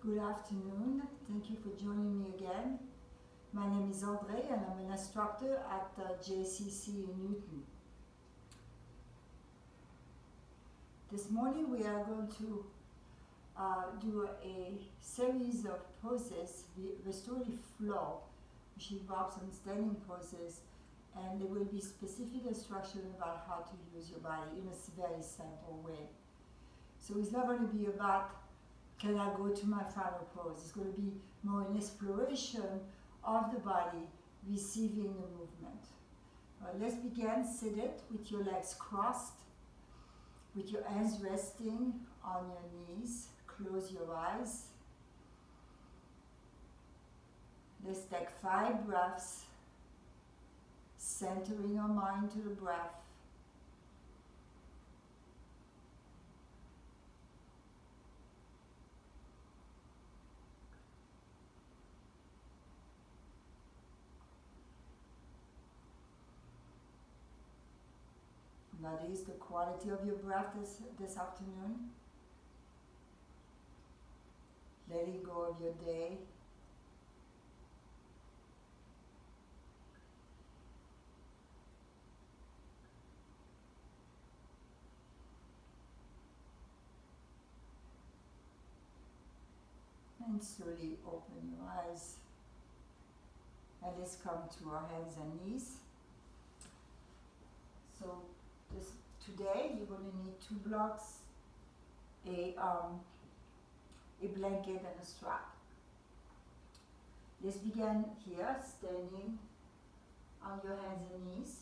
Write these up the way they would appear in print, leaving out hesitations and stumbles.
Good afternoon. Thank you for joining me again. My name is Andree and I'm an instructor at JCC in Newton. This morning we are going to do a series of poses, restorative flow, which involves some standing poses, and there will be specific instruction about how to use your body in a very simple way. So it's not going to be about can I go to my final pose. It's going to be more an exploration of the body receiving the movement. Let's begin seated with your legs crossed, with your hands resting on your knees. Close your eyes. Let's take 5 breaths, centering our mind to the breath. That is the quality of your breath this afternoon. Letting go of your day. And slowly open your eyes. And let's come to our hands and knees. So today you're going to need 2 blocks, a blanket and a strap. Let's begin here, standing on your hands and knees.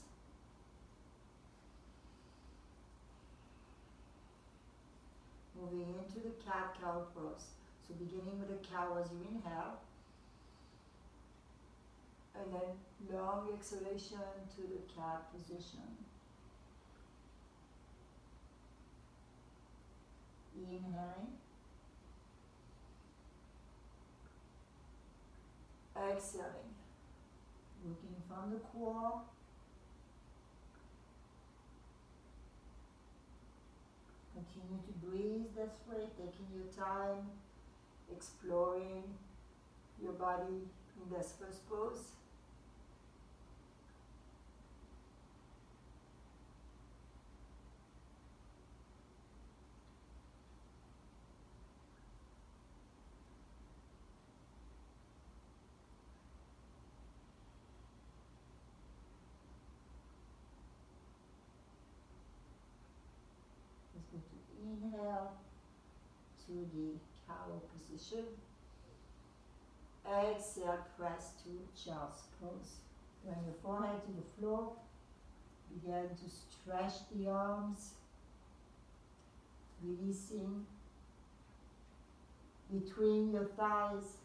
Moving into the cat-cow pose. So beginning with a cow as you inhale, and then long exhalation to the cat position. Inhaling, exhaling, looking from the core, continue to breathe this way, taking your time, exploring your body in this first pose. Let's go to inhale to the cow position. Exhale, press to child's pose. Bring your forehead to the floor. Begin to stretch the arms, releasing between your thighs.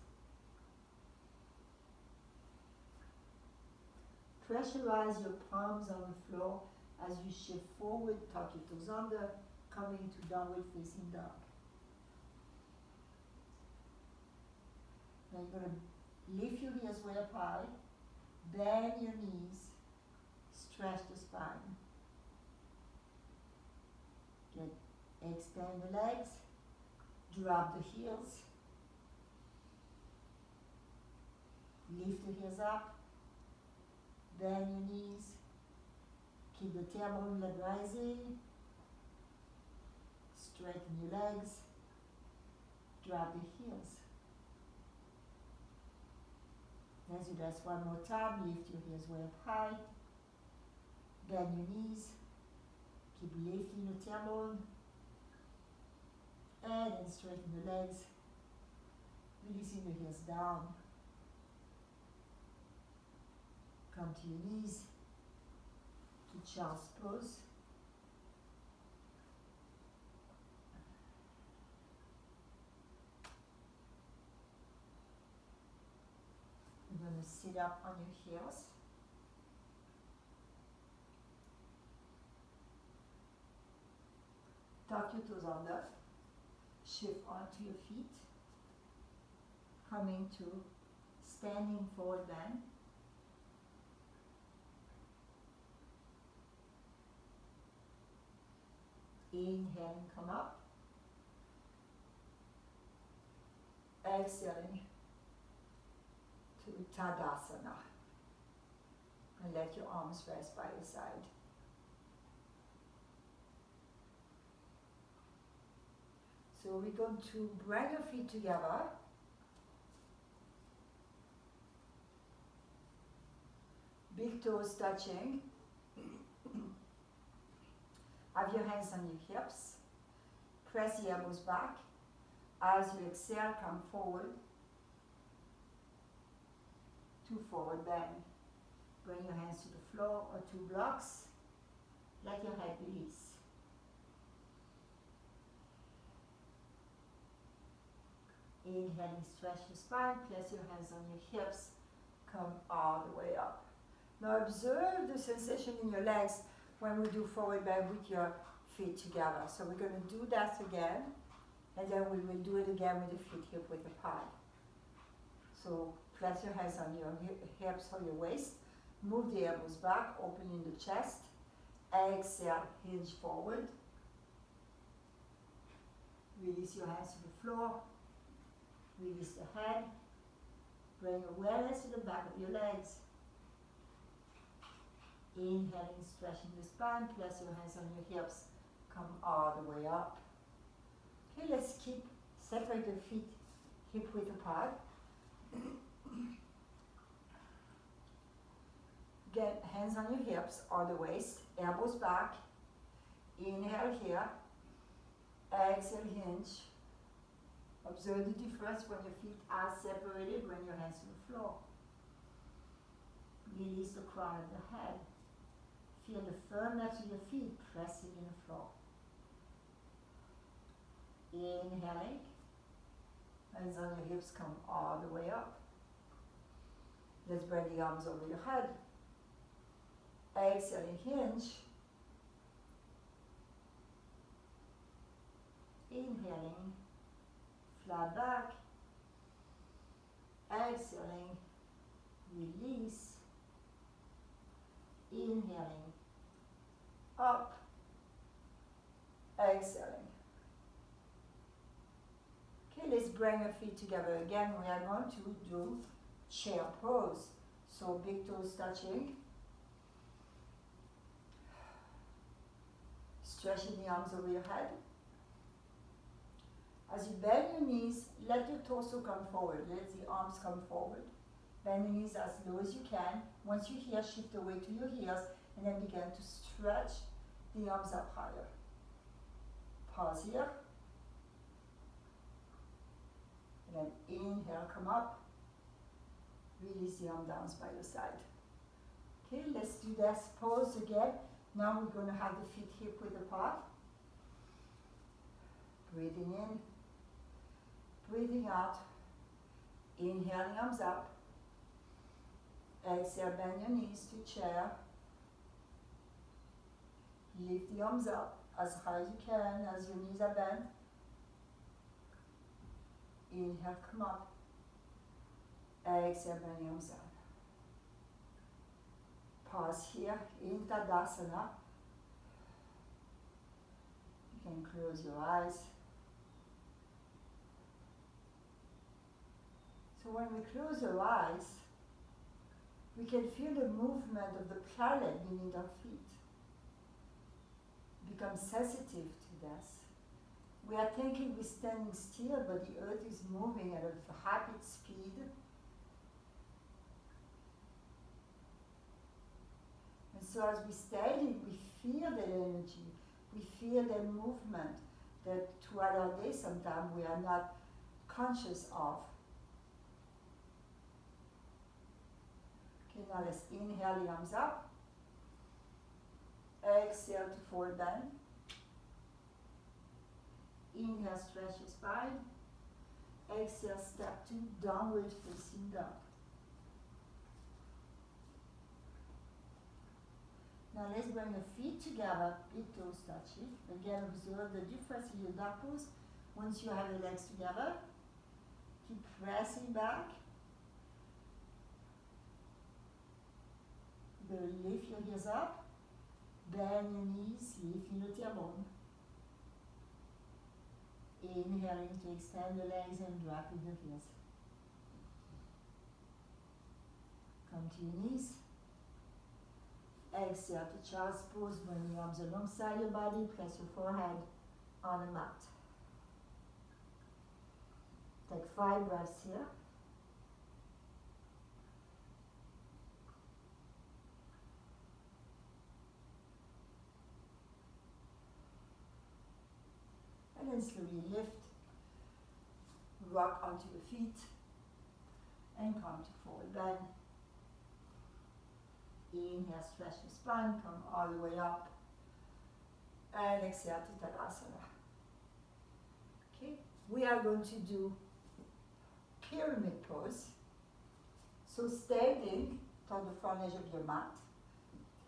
Pressurize your palms on the floor as you shift forward, tuck your toes under, coming to downward facing dog. Now you're going to lift your ears way up high, bend your knees, stretch the spine. Extend the legs, drop the heels, lift the heels up, bend your knees, keep the tailbone leg rising, straighten your legs, drop the heels. As you do this one more time, lift your heels way up high, bend your knees, keep lifting the tailbone, and then straighten the legs, releasing the heels down. Come to your knees, to child's pose. You're going to sit up on your heels. Tuck your toes under. Shift onto your feet. Coming to standing forward bend. Inhale and come up. Exhaling to Tadasana. And let your arms rest by your side. So we're going to bring your feet together. Big toes touching. Have your hands on your hips. Press the elbows back. As you exhale, come forward to forward bend. Bring your hands to the floor or two blocks. Let your head release. Inhaling, stretch your spine. Place your hands on your hips. Come all the way up. Now observe the sensation in your legs when we do forward bend with your feet together. So we're going to do that again, and then we will do it again with the feet hip width apart. So place your hands on your hips or your waist. Move the elbows back, opening the chest. Exhale, hinge forward. Release your hands to the floor. Release the head. Bring awareness to the back of your legs. Inhaling, stretching the spine. Place your hands on your hips. Come all the way up. Okay, let's separate the feet hip width apart. Get hands on your hips or the waist, elbows back. Inhale here. Exhale, hinge. Observe the difference when your feet are separated, bring your hands to the floor. Release the crown of the head. Feel the firmness of your feet pressing in the floor. Inhaling. Hands on your hips, come all the way up. Let's bring the arms over your head. Exhaling, hinge. Inhaling, flat back. Exhaling, release. Inhaling, up. Exhaling. Okay, let's bring your feet together again. We are going to do chair pose. So big toes touching. Stretching the arms over your head. As you bend your knees, let your torso come forward. Let the arms come forward. Bend your knees as low as you can. Once you're here, shift the weight to your heels and then begin to stretch the arms up higher. Pause here. And then inhale, come up. Release the arm down by your side. Okay, let's do this pose again. Now we're going to have the feet hip width apart. Breathing in, breathing out. Inhaling, arms up. Exhale, bend your knees to chair. Lift the arms up as high as you can as your knees are bent. Inhale, come up. Exhale, bend your arms up. Pause here in Tadasana. You can close your eyes. So when we close our eyes, we can feel the movement of the planet beneath our feet. Become sensitive to this. We are thinking we're standing still, but the earth is moving at a rapid speed. And so as we study, we feel that energy, we feel that movement that throughout our day sometimes we are not conscious of. Okay, now let's inhale the arms up. Exhale to forward bend. Inhale, stretch your spine. Exhale, step to downward facing dog. Now let's bring your feet together, big toes touching. Again, observe the difference in your dog pose. Once you have your legs together, keep pressing back. Lift your heels up. Bend your knees, lift your tailbone. Inhaling to extend the legs and dropping the heels. Come to your knees. Exhale to child's pose. Bring your arms alongside your body. Press your forehead on the mat. Take 5 breaths here. And then slowly lift, rock onto your feet, and come to forward bend. Inhale, stretch your spine, come all the way up, and exhale to Tadasana. Okay, we are going to do pyramid pose. So standing on the front edge of your mat,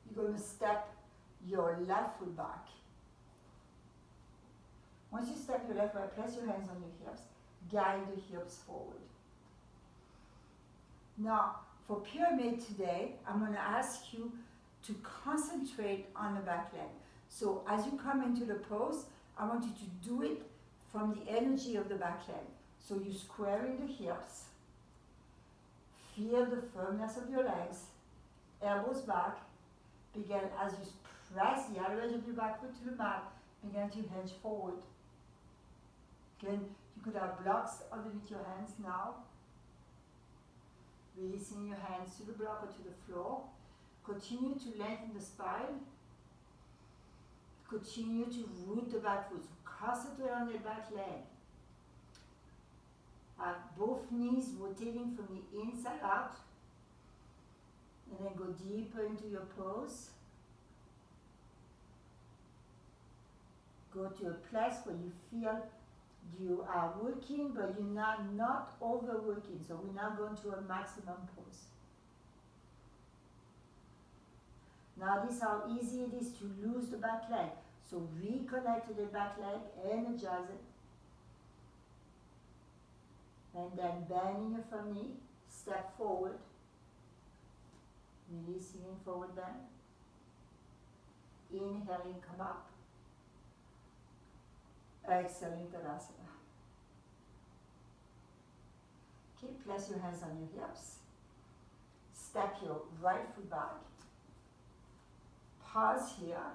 you're going to step your left foot back. Once you step your left foot, place your hands on your hips, guide the hips forward. Now, for pyramid today, I'm going to ask you to concentrate on the back leg. So as you come into the pose, I want you to do it from the energy of the back leg. So you squaring the hips, feel the firmness of your legs, elbows back, begin as you press the outer edge of your back foot to the mat, begin to hinge forward. Again, you could have blocks underneath your hands now. Releasing your hands to the block or to the floor. Continue to lengthen the spine. Continue to root the back foot. So concentrate on the back leg. Have both knees rotating from the inside out. And then go deeper into your pose. Go to a place where you feel you are working, but you're not overworking. So we're now going to a maximum pose. Now this is how easy it is to lose the back leg. So reconnect to the back leg, energize it. And then bending your front knee, step forward. Releasing in forward bend. Inhaling, come up. Exhaling, Tadasana. Okay, place your hands on your hips. Step your right foot back. Pause here.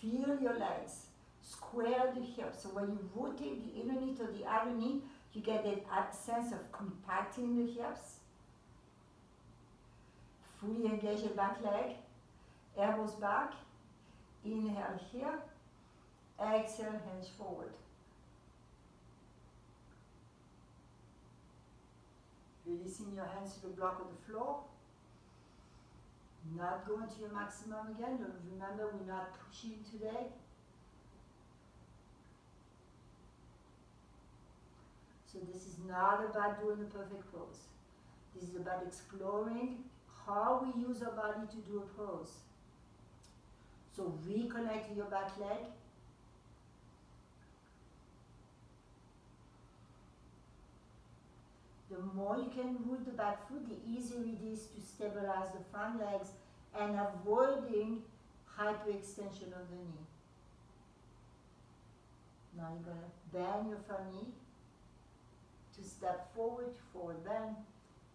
Feel your legs. Square the hips. So when you rotate the inner knee to the outer knee, you get that sense of compacting the hips. Fully engage your back leg. Elbows back. Inhale here. Exhale, hinge forward. Releasing your hands to the block of the floor. Not going to your maximum again. Remember, we're not pushing today. So this is not about doing a perfect pose. This is about exploring how we use our body to do a pose. So reconnect to your back leg. The more you can root the back foot, the easier it is to stabilize the front legs and avoiding hyperextension of the knee. Now you're going to bend your front knee to step forward, forward bend,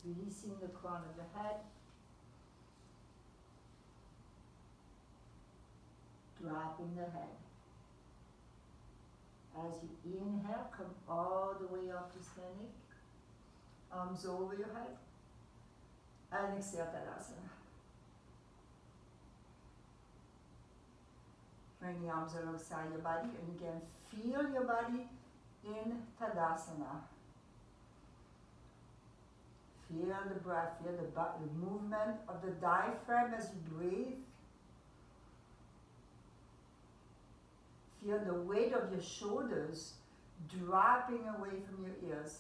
releasing the crown of the head. Dropping the head. As you inhale, come all the way up to standing. Arms over your head. And exhale, Tadasana. Bring the arms alongside your body. And again, feel your body in Tadasana. Feel the breath. Feel the movement of the diaphragm as you breathe. Feel the weight of your shoulders dropping away from your ears.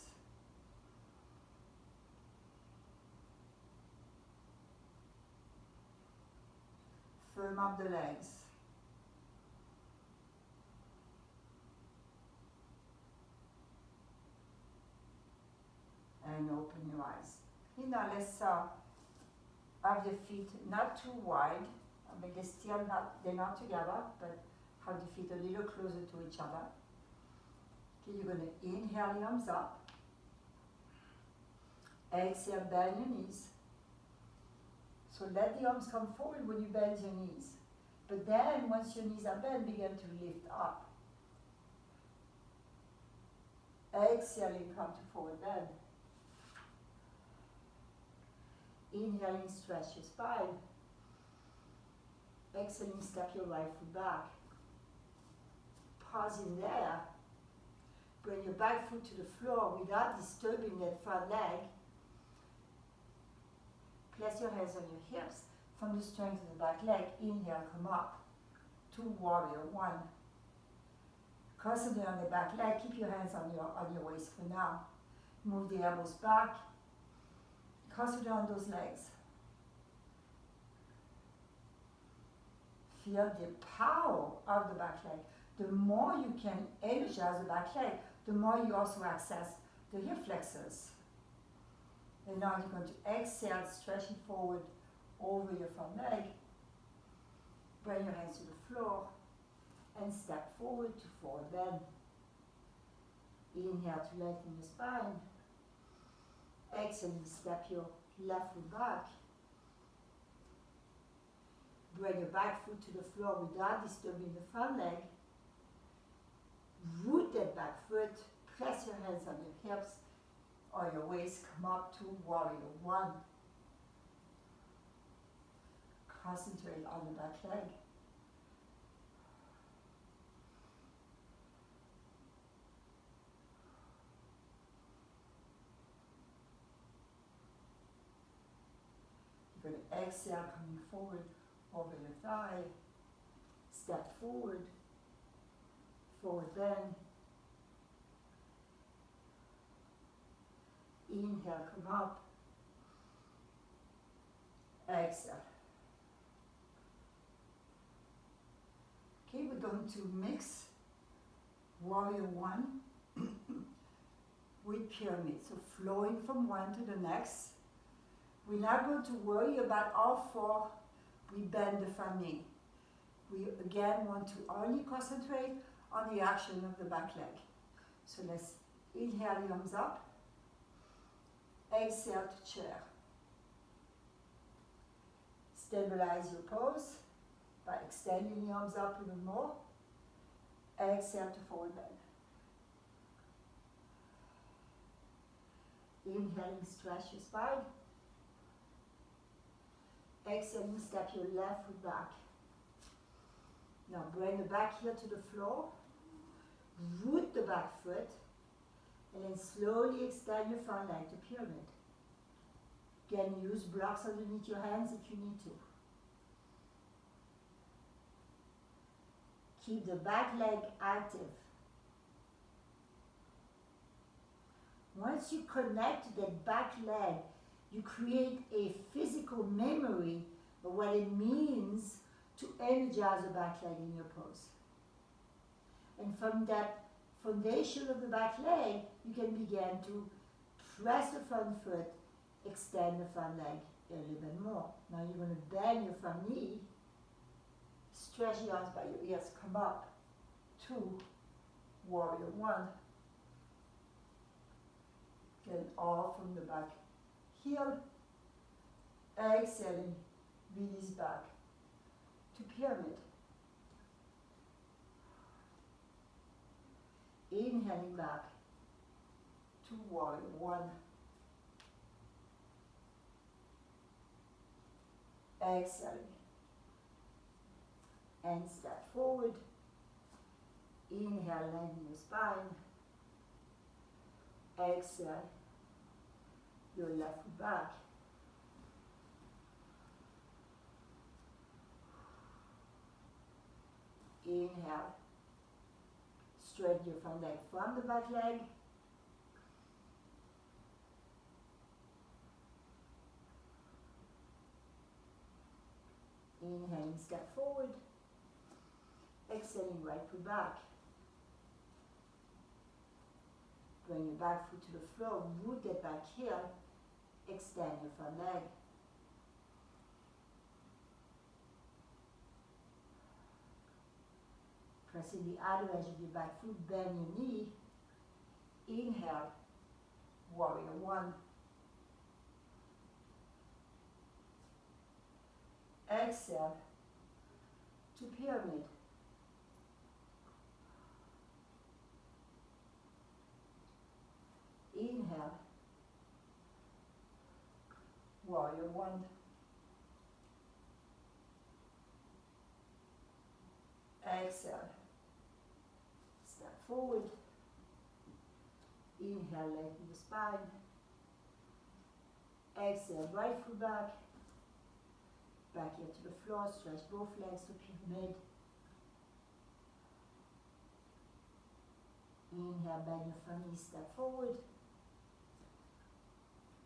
Firm up the legs. And open your eyes. Now let's have your feet not too wide. I mean, they're not together, but Hug the feet a little closer to each other. Okay, you're going to inhale the arms up. Exhale, bend your knees. So let the arms come forward when you bend your knees. But then, once your knees are bent, begin to lift up. Exhaling, come to forward bend. Inhaling, stretch your spine. Exhaling, step your right foot back. Pause in there. Bring your back foot to the floor without disturbing that front leg. Place your hands on your hips. From the strength of the back leg, inhale, come up to warrior one. Concentrate on the back leg. Keep your hands on your waist for now. Move the elbows back. Concentrate on those legs. Feel the power of the back leg. The more you can energize the back leg, the more you also access the hip flexors. And now you're going to exhale, stretching forward over your front leg. Bring your hands to the floor and step forward to forward bend. Inhale to lengthen your spine. Exhale, step your left foot back. Bring your back foot to the floor without disturbing the front leg. Root that back foot. Press your hands on your hips or your waist. Come up to warrior one. Concentrate on the back leg. You're going to exhale, coming forward over your thigh. Step forward. Forward bend. Inhale, come up. Exhale. Okay, we're going to mix warrior one with pyramid. So flowing from one to the next. We're not going to worry about how far we bend the front knee. We again want to only concentrate on the action of the back leg. So let's inhale the arms up. Exhale to chair. Stabilize your pose by extending the arms up even more. Exhale to forward bend. Inhaling, stretch your spine. Exhaling, step your left foot back. Now bring the back heel to the floor. Root the back foot. And then slowly extend your front leg to pyramid. Again, use blocks underneath your hands if you need to. Keep the back leg active. Once you connect to that back leg, you create a physical memory of what it means to energize the back leg in your pose. And from that foundation of the back leg, you can begin to press the front foot, extend the front leg a little bit more. Now you're going to bend your front knee, stretch the arms by your ears, come up to warrior one. Get all from the back heel. Exhaling, release back to pyramid. Inhaling back to warrior one. Exhaling. And step forward. Inhale, lengthen your spine. Exhale, your left foot back. Inhale. Straighten your front leg from the back leg. Inhaling, step forward. Exhaling, right foot back. Bring your back foot to the floor, root that back heel, extend your front leg. Pressing the other edge of your back foot, bend your knee. Inhale, warrior one. Exhale to pyramid. Inhale, warrior one. Exhale, step forward. Inhale, lengthen the spine. Exhale, right foot back. Back here to the floor, stretch both legs to pyramid. Inhale, bend your front knee, step forward.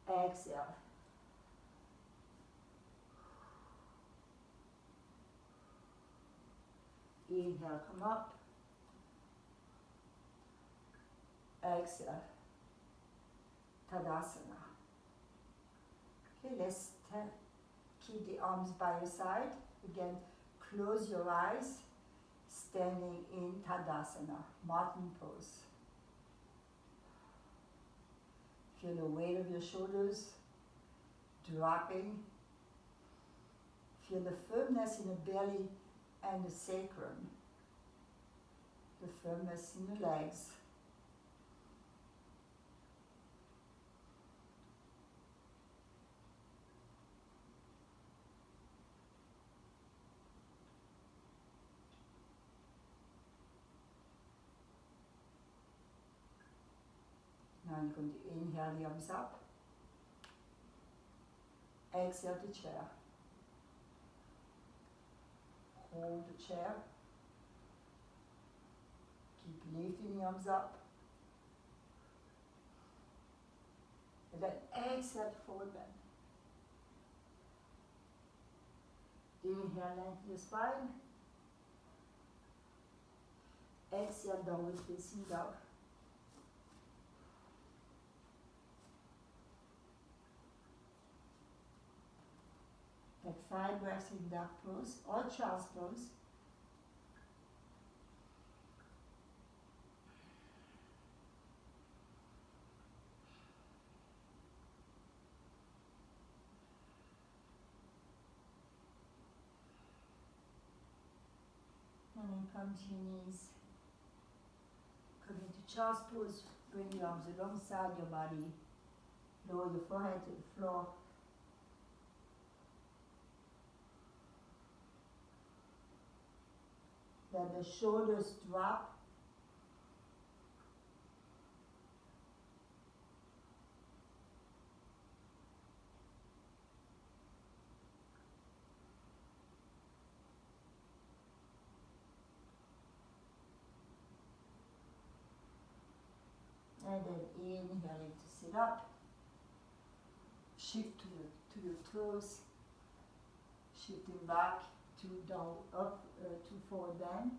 Exhale. Inhale, come up. Exhale. Tadasana. Okay, let's keep the arms by your side. Again, close your eyes. Standing in Tadasana, mountain pose. Feel the weight of your shoulders dropping. Feel the firmness in the belly and the sacrum. The firmness in the legs. Now you're going to inhale the arms up. Exhale the chair. Hold the chair. Keep lifting the arms up. And then exhale forward bend. Inhale, lengthen the spine. Exhale, downward facing dog. Take 5 breaths in that pose or child's pose. And then come to your knees. Come into child's pose. Bring your arms alongside your body. Lower your forehead to the floor. Let the shoulders drop. And then inhaling to sit up. Shift to your toes. Shifting back to down, up, to forward bend.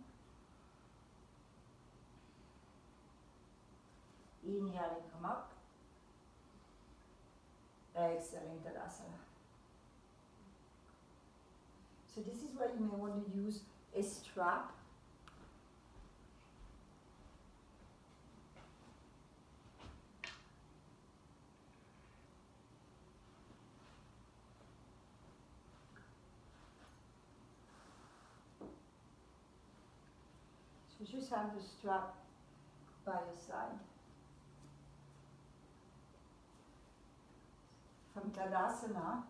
Inhaling, come up. Exhaling, Tadasana. So this is where you may want to use a strap. So just have the strap by your side. From Tadasana,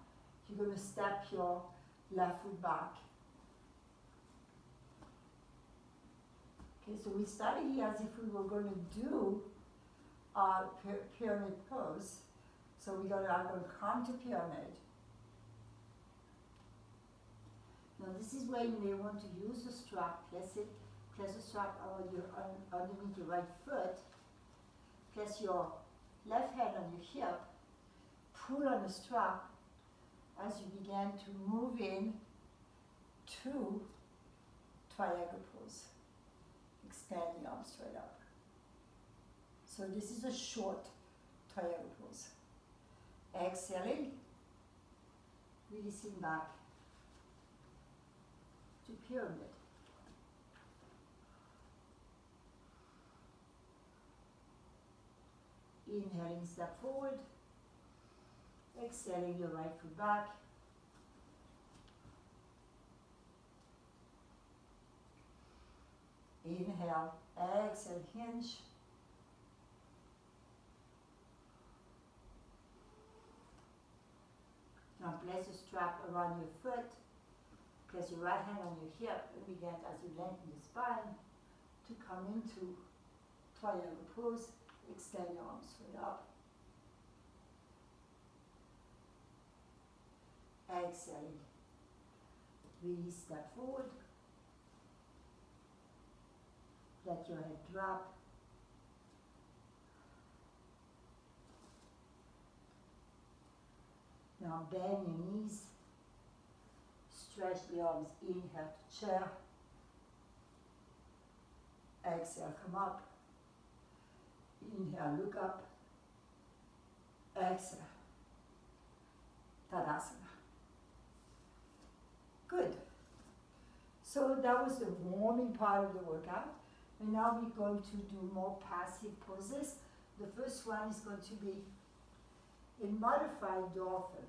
you're going to step your left foot back. Okay, so we started here as if we were going to do our pyramid pose. So we're going to come to pyramid. Now this is where you may want to use the strap. Place the strap underneath your right foot. Place your left hand on your hip. Pull on the strap as you begin to move in to triangle pose. Extend the arms straight up. So this is a short triangle pose. Exhaling, releasing back to pyramid. Inhaling, step forward. Exhaling your right foot back. Inhale, exhale, hinge. Now place a strap around your foot. Place your right hand on your hip and begin as you lengthen the spine to come into triangle pose. Extend your arms straight up. Exhaling. Release, step forward. Let your head drop. Now bend your knees. Stretch the arms. Inhale to chair. Exhale, come up. Inhale, look up. Exhale. Tadasana. Good. So that was the warming part of the workout. And now we're going to do more passive poses. The first one is going to be in modified dolphin.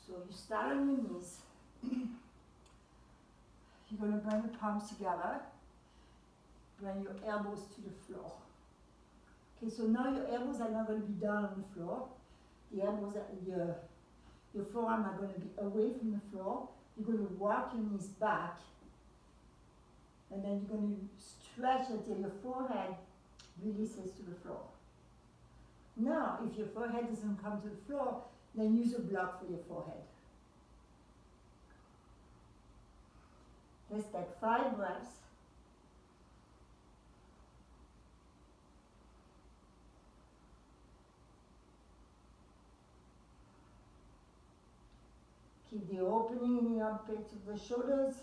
So you start on your knees. You're going to bring the palms together. Bring your elbows to the floor. Okay, so now your elbows are not going to be down on the floor. The elbows, your forearm are going to be away from the floor. You're going to walk your knees back. And then you're going to stretch until your forehead releases to the floor. Now, if your forehead doesn't come to the floor, then use a block for your forehead. Let's take 5 breaths. Keep the opening in the armpits of the shoulders.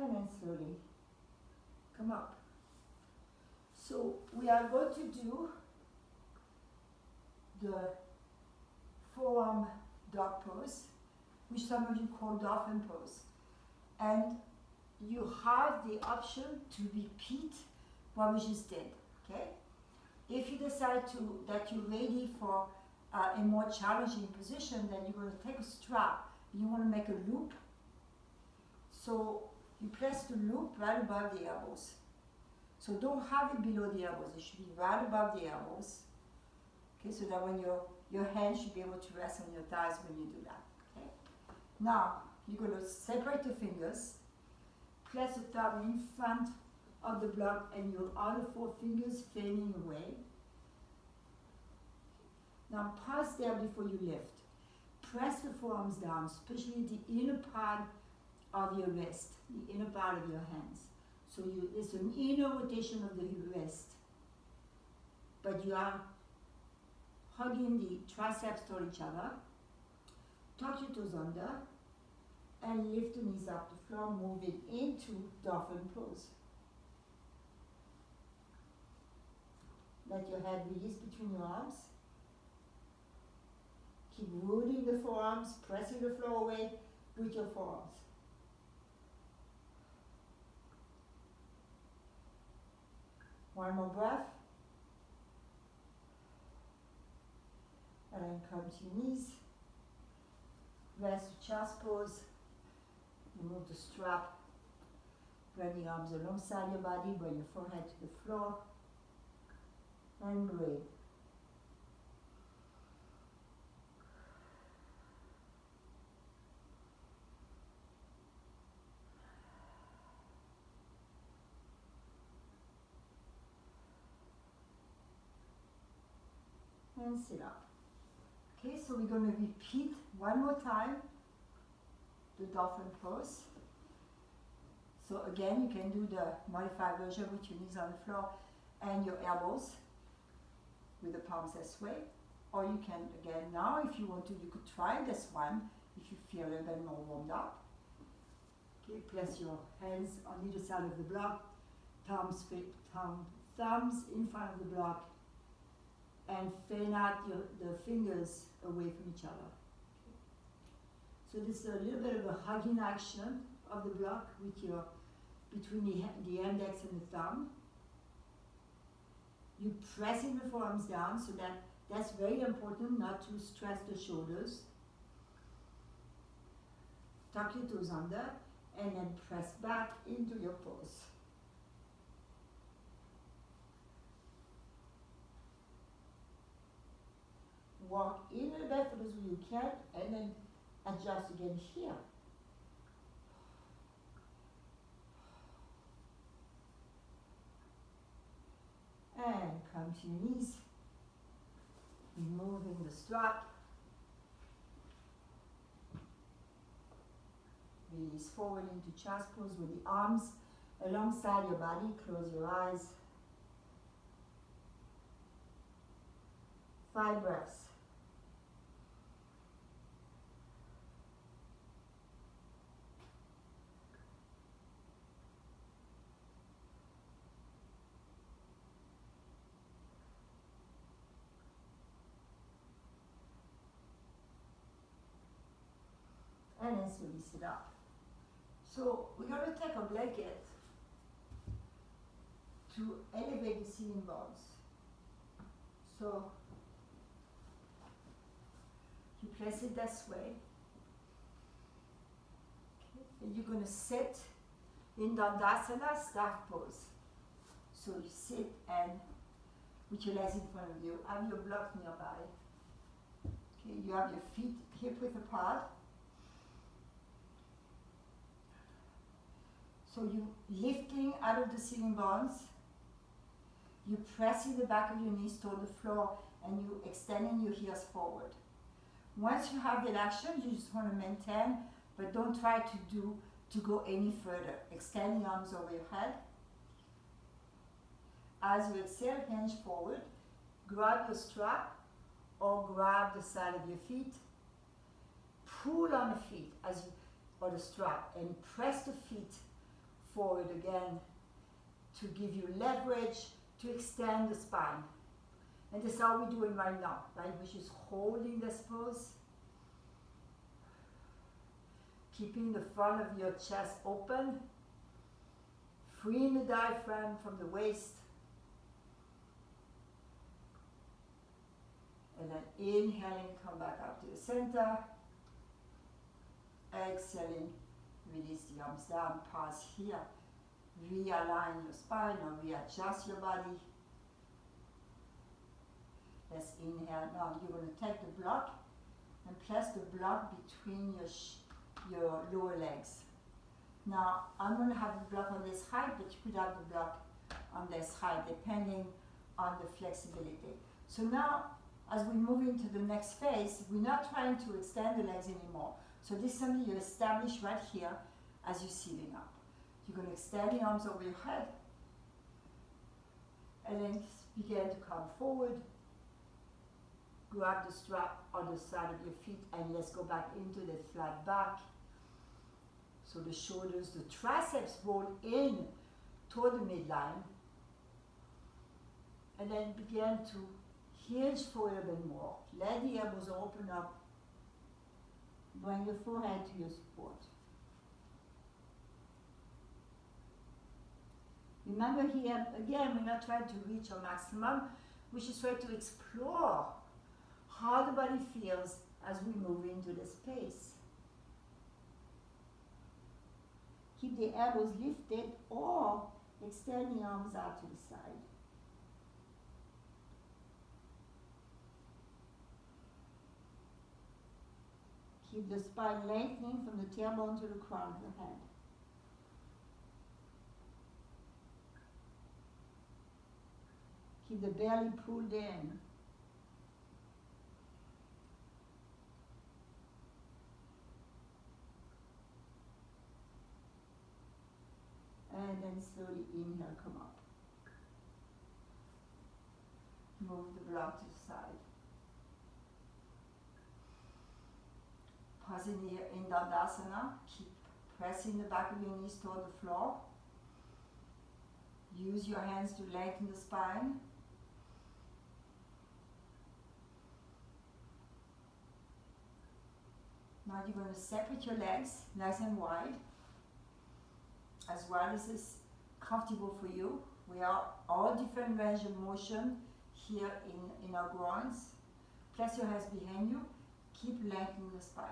And then slowly come up. So we are going to do the forearm dog pose, which some of you call dolphin pose. And you have the option to repeat what we just did, okay? If you decide that you're ready for a more challenging position, then you're going to take a strap and you want to make a loop. So you place the loop right above the elbows. So don't have it below the elbows. It should be right above the elbows. Okay, so that when your hands should be able to rest on your thighs when you do that. Okay. Now you're going to separate the fingers. Place the thumb in front of the block and your other 4 fingers fanning away. Now pause there before you lift. Press the forearms down, especially the inner part of your wrist, the inner part of your hands. So it's an inner rotation of the wrist, but you are hugging the triceps toward each other. Tuck your toes under and lift the knees up the floor, moving into dolphin pose. Let your head release between your arms. Keep rooting the forearms, pressing the floor away with your forearms. One more breath. And then come to your knees. Rest the chest pose. Remove the strap. Bring the arms alongside your body. Bring your forehead to the floor. And breathe. And sit up. Okay, so we're going to repeat one more time the dolphin pose. So again, you can do the modified version with your knees on the floor and your elbows with the palms this way. Or you can, again, now if you want to, you could try this one if you feel a little bit more warmed up. Okay, place your hands on either side of the block, thumbs in front of the block, and fan out the fingers away from each other. So this is a little bit of a hugging action of the block with your, between the index and the thumb. You pressing the forearms down, so that's very important not to stress the shoulders. Tuck your toes under and then press back into your pose. Walk in a bit for as you can and then adjust again here. And come to your knees, removing the strap. Release forward into chest pose with the arms alongside your body. Close your eyes. 5 breaths. And then slowly sit up. So we're going to take a blanket to elevate the ceiling bones. So you place it this way. Okay. And you're going to sit in Dandasana, staff pose. So you sit and with your legs in front of you, have your block nearby. Okay. You have your feet hip width apart. So you lifting out of the ceiling bones, you pressing the back of your knees toward the floor, and you extending your heels forward. Once you have that action, you just want to maintain, but don't try to go any further. Extend the arms over your head. As you exhale, hinge forward, grab your strap or grab the side of your feet. Pull on the feet or the strap and press the feet forward again to give you leverage to extend the spine. And this is how we're doing right now, right? We're just holding this pose, keeping the front of your chest open, freeing the diaphragm from the waist, and then inhaling, come back up to the center, exhaling, release the arms down, pause here, realign your spine or readjust your body. Let's inhale. Now you're going to take the block and place the block between your lower legs. Now I'm going to have the block on this height, but you could have the block on this height depending on the flexibility. So now as we move into the next phase, we're not trying to extend the legs anymore. So this is something you establish right here as you're sitting up. You're going to extend the arms over your head and then begin to come forward. Grab the strap on the side of your feet and let's go back into the flat back. So the shoulders, the triceps roll in toward the midline. And then begin to hinge forward a bit more. Let the elbows open up. Bring your forehead to your support. Remember here, again, we're not trying to reach our maximum. We should try to explore how the body feels as we move into the space. Keep the elbows lifted or extend the arms out to the side. Keep the spine lengthening from the tailbone to the crown of the head. Keep the belly pulled in. And then slowly inhale, come up. Move the block to the side. Pausing here in Dandasana. Keep pressing the back of your knees toward the floor. Use your hands to lengthen the spine. Now you're going to separate your legs nice and wide, as wide as is comfortable for you. We are all different range of motion here in our groins. Place your hands behind you. Keep lengthening the spine.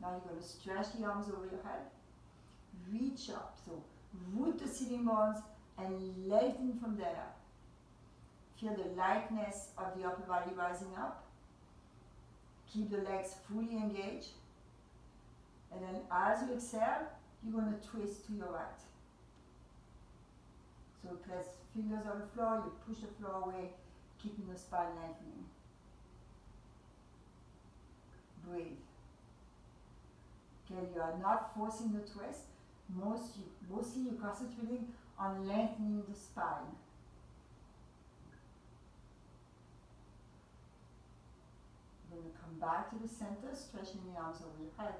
Now you're going to stretch the arms over your head. Reach up. So root the sitting bones and lengthen from there. Feel the lightness of the upper body rising up. Keep the legs fully engaged. And then as you exhale, you're going to twist to your right. So place fingers on the floor, you push the floor away, keeping the spine lengthening. Breathe. Okay, you are not forcing the twist. Mostly you're concentrating on lengthening the spine. You're going to come back to the center, stretching the arms over your head.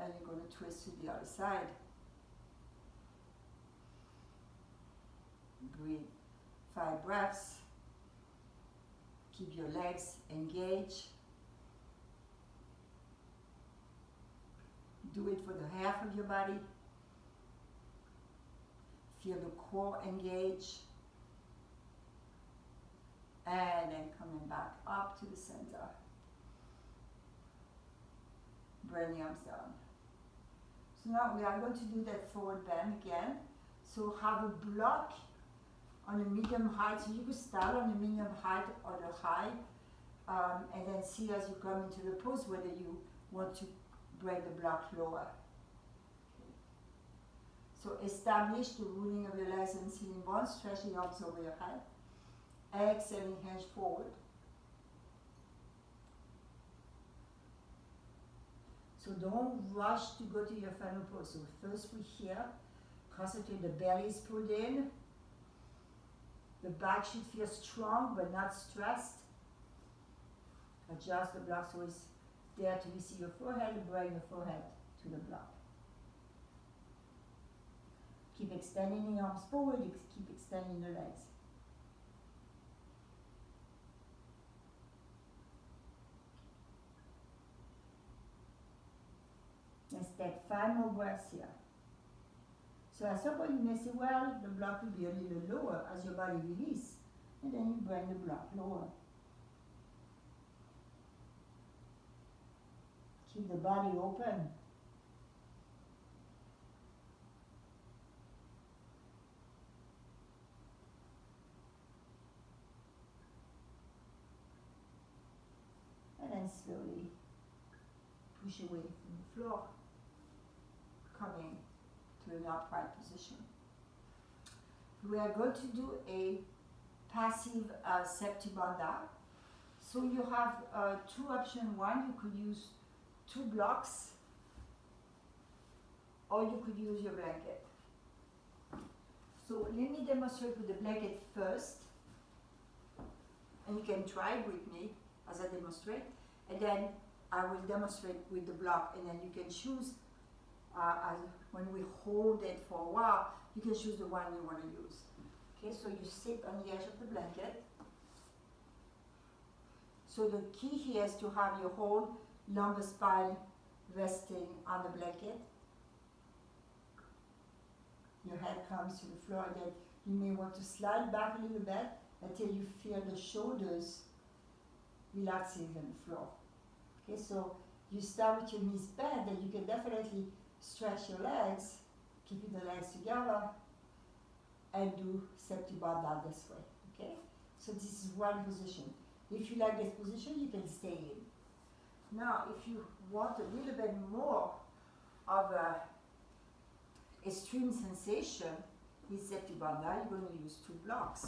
And you're going to twist to the other side. Breathe. 5 breaths. Keep your legs engaged. Do it for the half of your body. Feel the core engage. And then coming back up to the center. Bring the arms down. So now we are going to do that forward bend again. So have a block on a medium height. So you could start on the medium height or the high, and then see as you come into the pose whether you want to bring the block lower. Okay. So establish the rooting of your legs and sitting bones, stretch the arms over your head. Exhaling, hinge forward. So don't rush to go to your final pose. So first we're here, concentrate, the belly is pulled in. The back should feel strong but not stressed. Adjust the block so it's there to receive your forehead and bring your forehead to the block. Keep extending the arms forward, keep extending the legs. Let's take 5 more breaths here. So at some point you may say, well, the block will be a little lower as your body releases, and then you bring the block lower. Keep the body open. And then slowly push away from the floor, coming to an upright position. We are going to do a passive septibanda. So you have 2 options. One, you could use 2 blocks, or you could use your blanket. So let me demonstrate with the blanket first, and you can try it with me as I demonstrate, and then I will demonstrate with the block, and then you can choose, when we hold it for a while, you can choose the one you want to use. Okay, so you sit on the edge of the blanket. So the key here is to have your whole lumbar spine resting on the blanket. Your head comes to the floor, and then you may want to slide back a little bit until you feel the shoulders relaxing on the floor. Okay, so you start with your knees bent, and you can definitely stretch your legs, keeping the legs together, and do septibanda this way. Okay, so this is one position. If you like this position, you can stay in. Now, if you want a little bit more of a extreme sensation with septibanda, you're going to use 2 blocks.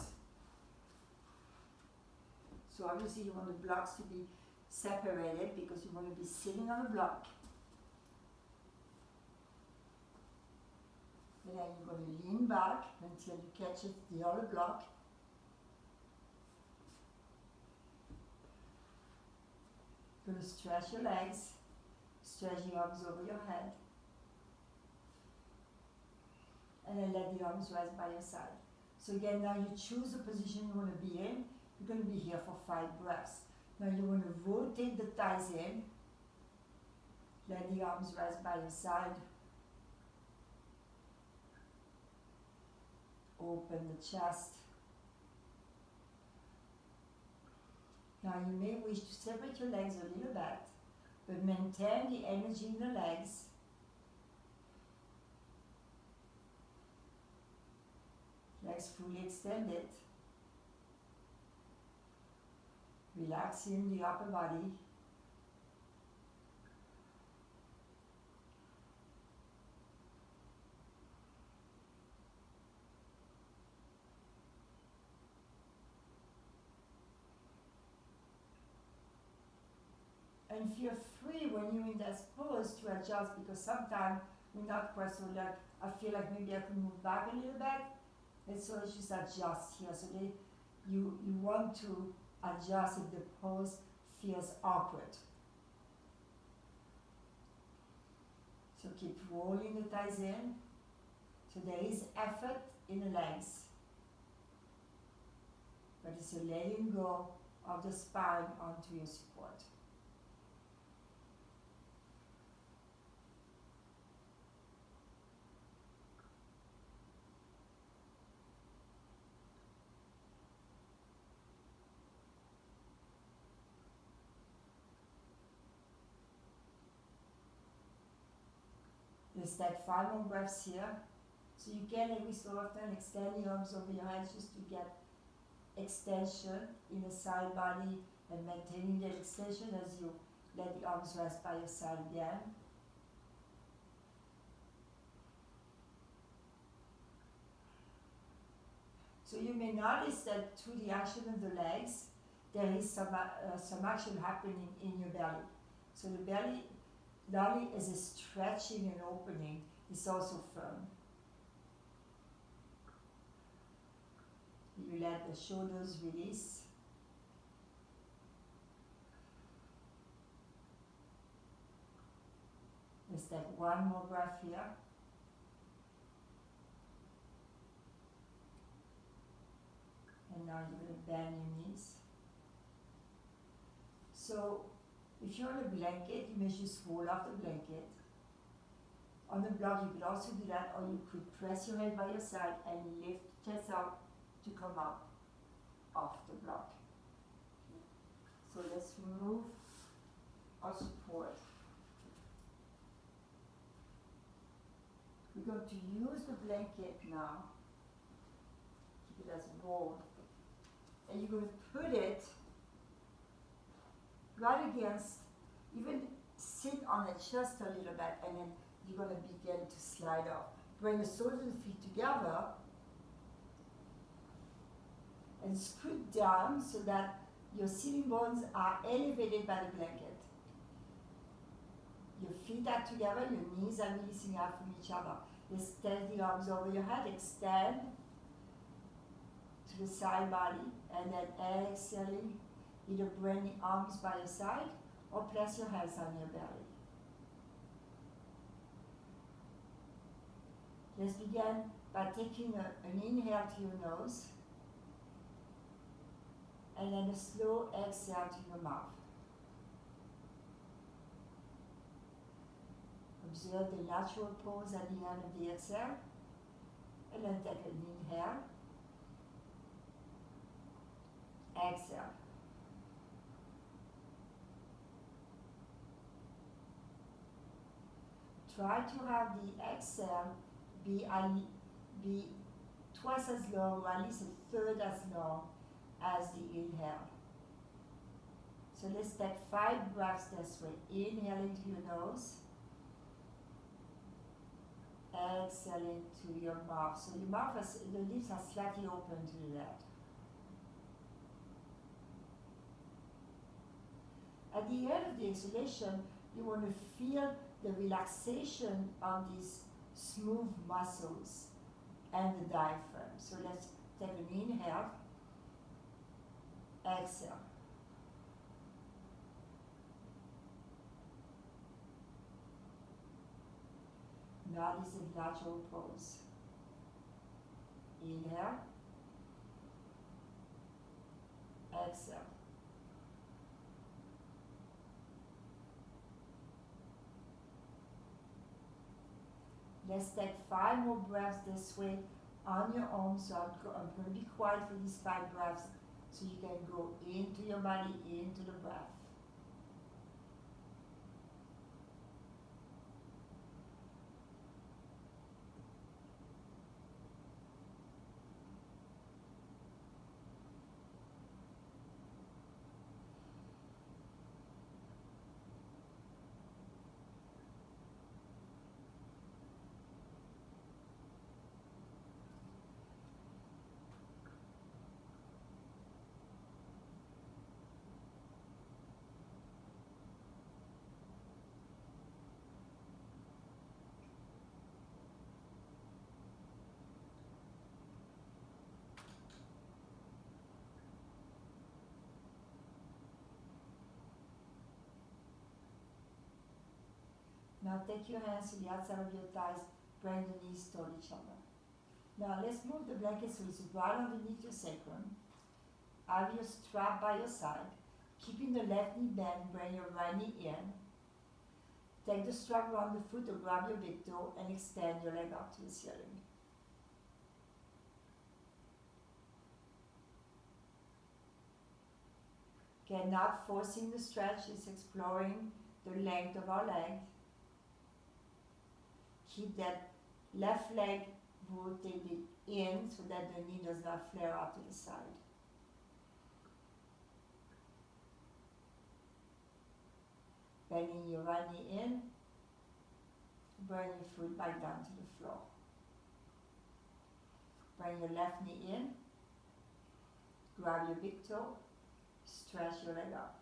So obviously you want the blocks to be separated because you want to be sitting on a block. And then you're going to lean back until you catch it, the other block. You're going to stretch your legs, stretch the arms over your head, and then let the arms rise by your side. So again, now you choose the position you want to be in. You're going to be here for 5 breaths. Now you want to rotate the thighs in. Let the arms rest by your side. Open the chest. Now you may wish to separate your legs a little bit, but maintain the energy in the legs. Legs fully extended. Relaxing the upper body. And feel free when you're in that pose to adjust, because sometimes we're not quite so like, I feel like maybe I could move back a little bit. And so it's just adjust here. So you want to adjust if the pose feels awkward. So keep rolling the thighs in. So there is effort in the legs, but it's a letting go of the spine onto your support. There's that 5 more breaths here. So you can every so often extend the arms over your head just to get extension in the side body, and maintaining that extension as you let the arms rest by your side again. So you may notice that through the action of the legs, there is some action happening in your belly. So the belly not only is a stretching and opening, it's also firm. You let the shoulders release. Let's take 1 more breath here. And now you're going to bend your knees. So if you're on a blanket, you may just roll off the blanket. On the block, you could also do that, or you could press your head by your side and lift the chest out to come up off the block. So let's remove our support. We're going to use the blanket now. Keep it as a roll. And you're going to put it right against, even sit on the chest a little bit, and then you're going to begin to slide off. Bring the soles of the feet together and scoot down so that your sitting bones are elevated by the blanket. Your feet are together, your knees are releasing out from each other. Extend the arms over your head, extend to the side body, and then exhaling, either bring the arms by your side or place your hands on your belly. Let's begin by taking an inhale to your nose, and then a slow exhale to your mouth. Observe the natural pause at the end of the exhale, and then take an inhale, exhale. Try to have the exhale be twice as long, or at least a third as long as the inhale. So let's take 5 breaths this way. Inhaling to your nose, exhaling to your mouth. So your mouth the lips are slightly open to that. At the end of the exhalation, you want to feel the relaxation on these smooth muscles and the diaphragm. So let's take an inhale, exhale. Notice the natural pose. Inhale, Exhale. Let's take 5 more breaths this way on your own. So I'm going to be quiet for these 5 breaths so you can go into your body, into the breath. Now take your hands to the outside of your thighs, bring the knees toward each other. Now let's move the blanket so it's right underneath your sacrum. Have your strap by your side. Keeping the left knee bent, bring your right knee in. Take the strap around the foot or grab your big toe and extend your leg up to the ceiling. Okay, not forcing the stretch, it's exploring the length of our leg. Keep that left leg rotated in so that the knee does not flare out to the side. Bending your right knee in, bring your foot back down to the floor. Bring your left knee in, grab your big toe, stretch your leg up.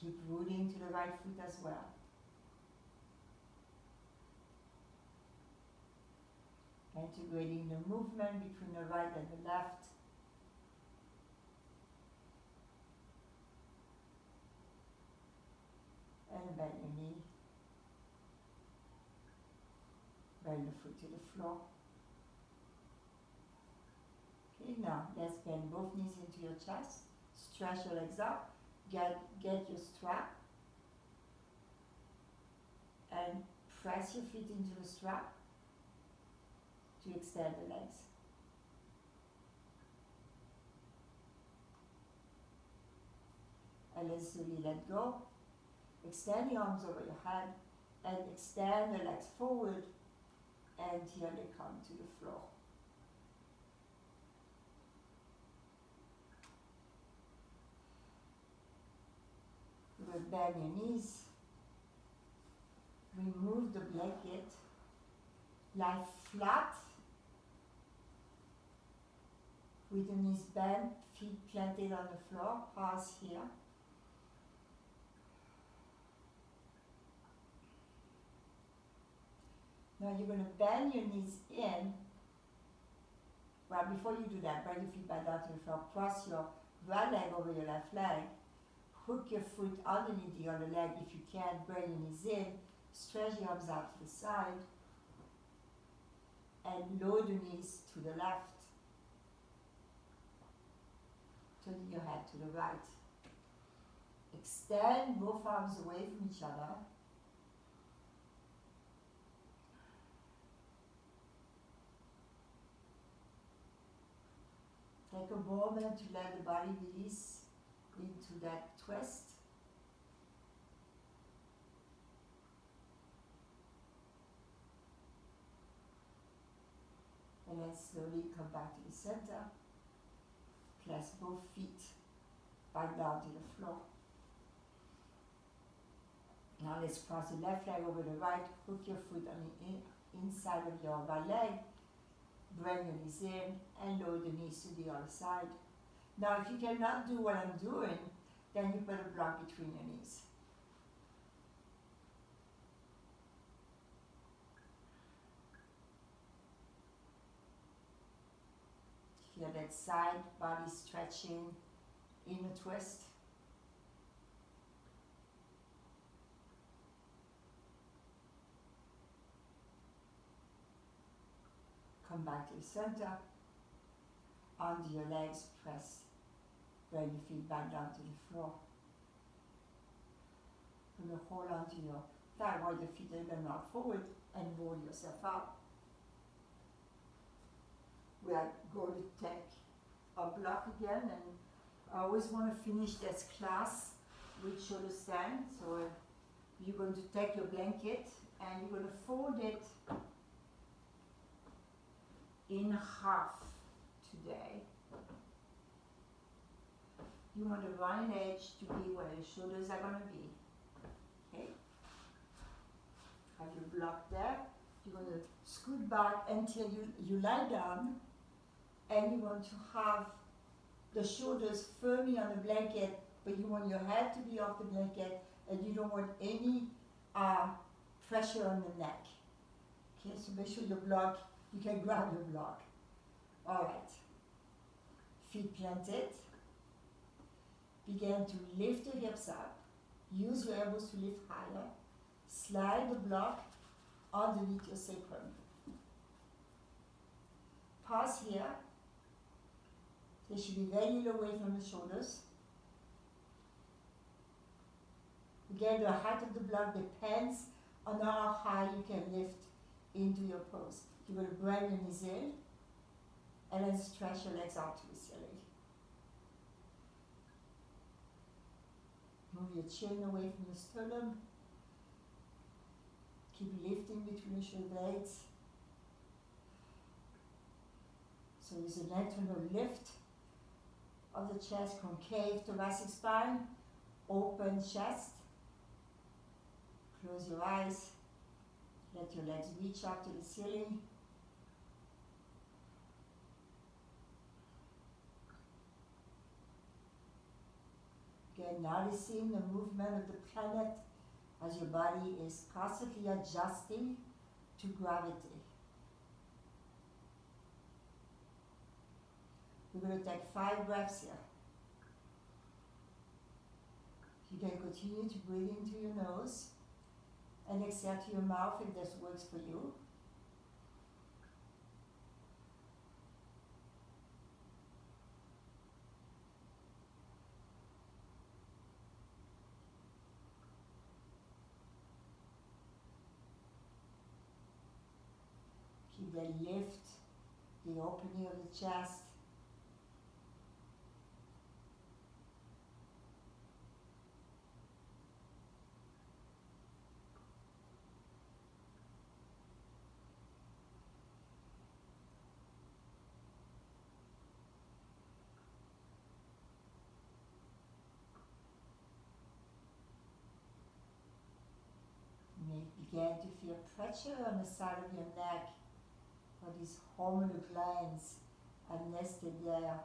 Keep rooting to the right foot as well. Integrating the movement between the right and the left. And bend your knee. Bring the foot to the floor. Okay, now let's bend both knees into your chest. Stretch your legs up. Get your strap. And press your feet into the strap to extend the legs. And let's slowly let go. Extend the arms over your head and extend the legs forward until they come to the floor. You will bend your knees. Remove the blanket. Lie flat with the knees bent, feet planted on the floor. Pause here. Now you're going to bend your knees in. Well, before you do that, bring your feet back down to the floor. Cross your right leg over your left leg. Hook your foot underneath the other leg if you can. Bring your knees in. Stretch your arms out to the side. And lower the knees to the left. Turning your head to the right. Extend both arms away from each other. Take a moment to let the body release into that twist. And then slowly come back to the center. Place both feet back down to the floor. Now let's cross the left leg over the right. Hook your foot on the inside of your right leg. Bring your knees in and lower the knees to the other side. Now if you cannot do what I'm doing, then you put a block between your knees. Feel that side body stretching in a twist. Come back to the center. Onto your legs, press. Bring your feet back down to the floor. You're going to hold onto your thigh while your feet are even out forward and roll yourself out. We are going to take a block again, and I always want to finish this class with shoulder stand. So you're going to take your blanket and you're going to fold it in half today. You want the right edge to be where your shoulders are going to be. Okay? Have your block there. You're going to scoot back until you lie down, and you want to have the shoulders firmly on the blanket, but you want your head to be off the blanket, and you don't want any pressure on the neck. Okay, so make sure your block, you can grab your block. All right. Feet planted. Begin to lift your hips up. Use your elbows to lift higher. Slide the block underneath your sacrum. Pause here. They should be very little away from the shoulders. Again, the height of the block depends on how high you can lift into your pose. You're going to bring your knees in and then stretch your legs out to the ceiling. Move your chin away from your sternum. Keep lifting between your shoulder blades. So there's an internal lift of the chest, concave thoracic spine, open chest. Close your eyes. Let your legs reach up to the ceiling. Again, noticing the movement of the planet as your body is constantly adjusting to gravity. We're going to take 5 breaths here. You can continue to breathe into your nose and exhale to your mouth if this works for you. Keep the lift, the opening of the chest. You may begin to feel pressure on the side of your neck, where these hormonal glands are nested there.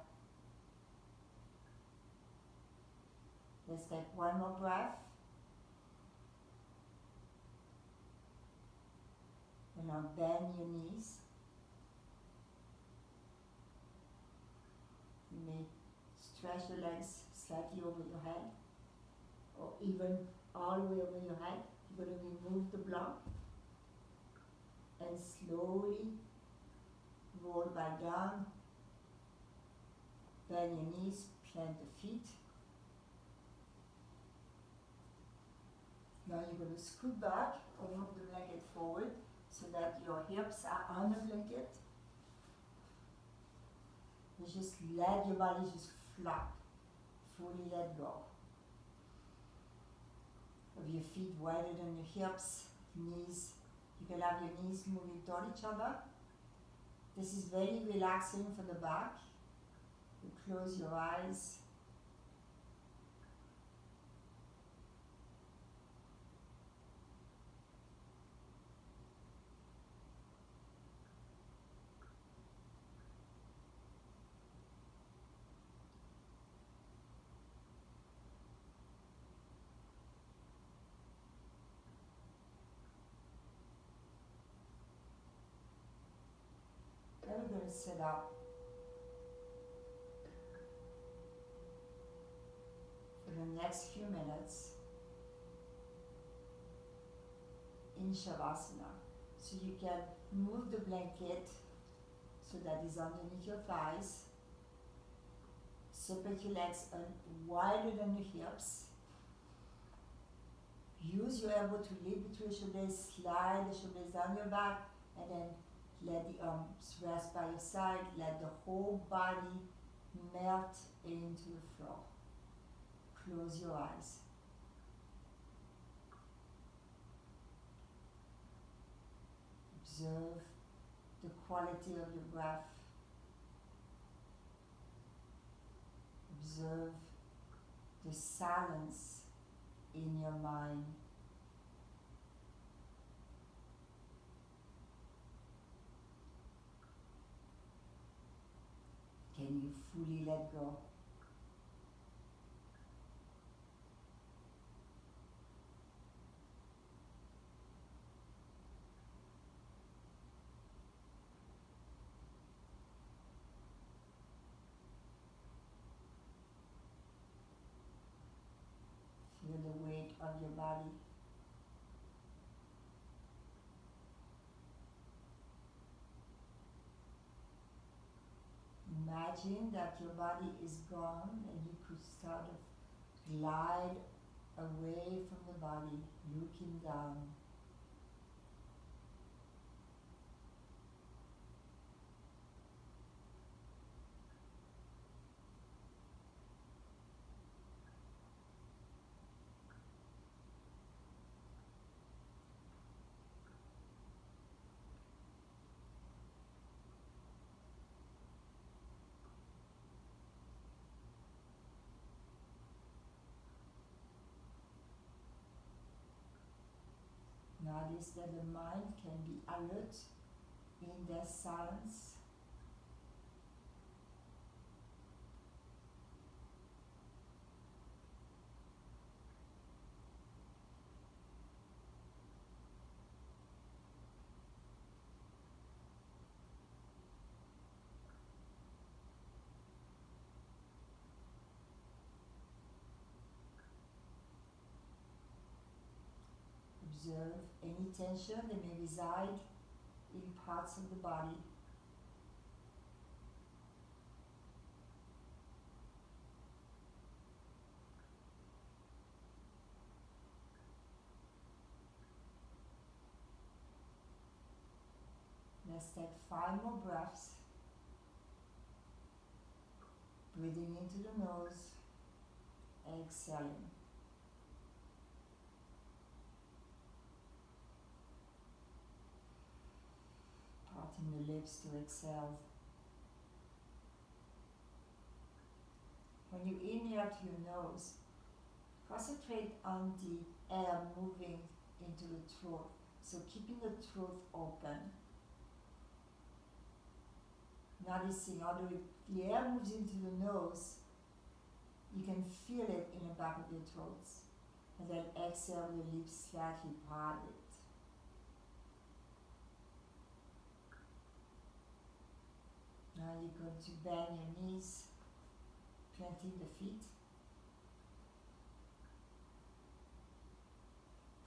Let's take one more breath. And now bend your knees. You may stretch your legs slightly over your head, or even all the way over your head. You're going to remove the block and slowly roll back down. Bend your knees, plant the feet. Now you're going to scoot back or move the blanket forward so that your hips are on the blanket. You just let your body just flop, fully let go. Of your feet wider than your hips, knees. You can have your knees moving toward each other. This is very relaxing for the back. You close your eyes. Then we're going to sit up for the next few minutes in Shavasana. So you can move the blanket so that is underneath your thighs. Separate your legs wider than your hips. Use your elbow to lift between your shoulders, slide the shoulders down your back, and then let the arms rest by your side. Let the whole body melt into the floor. Close your eyes. Observe the quality of your breath. Observe the silence in your mind. Can you fully let go? Feel the weight of your body. Imagine that your body is gone and you could sort of glide away from the body, looking down. Notice that the mind can be alert in their silence. Observe any tension that may reside in parts of the body. Let's take 5 more breaths. Breathing into the nose, exhaling. Parting the lips to exhale. When you inhale to your nose, concentrate on the air moving into the throat. So keeping the throat open. Noticing although the air moves into the nose, you can feel it in the back of your throat. And then exhale, your lips slightly parted. Now you're going to bend your knees, planting the feet.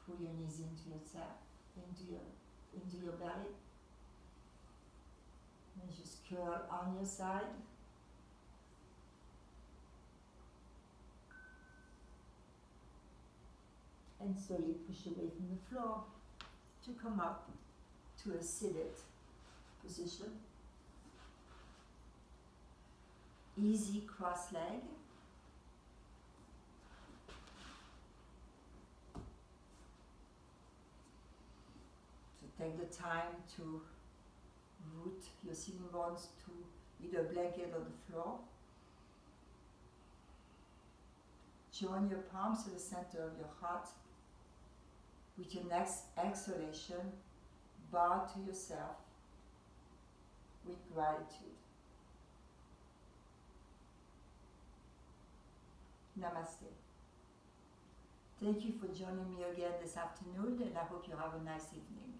Pull your knees into your belly. And just curl on your side. And slowly push away from the floor to come up to a seated position. Easy cross leg. So take the time to root your sitting bones to either a blanket or the floor. Join your palms to the center of your heart. With your next exhalation, bow to yourself with gratitude. Namaste. Thank you for joining me again this afternoon, and I hope you have a nice evening.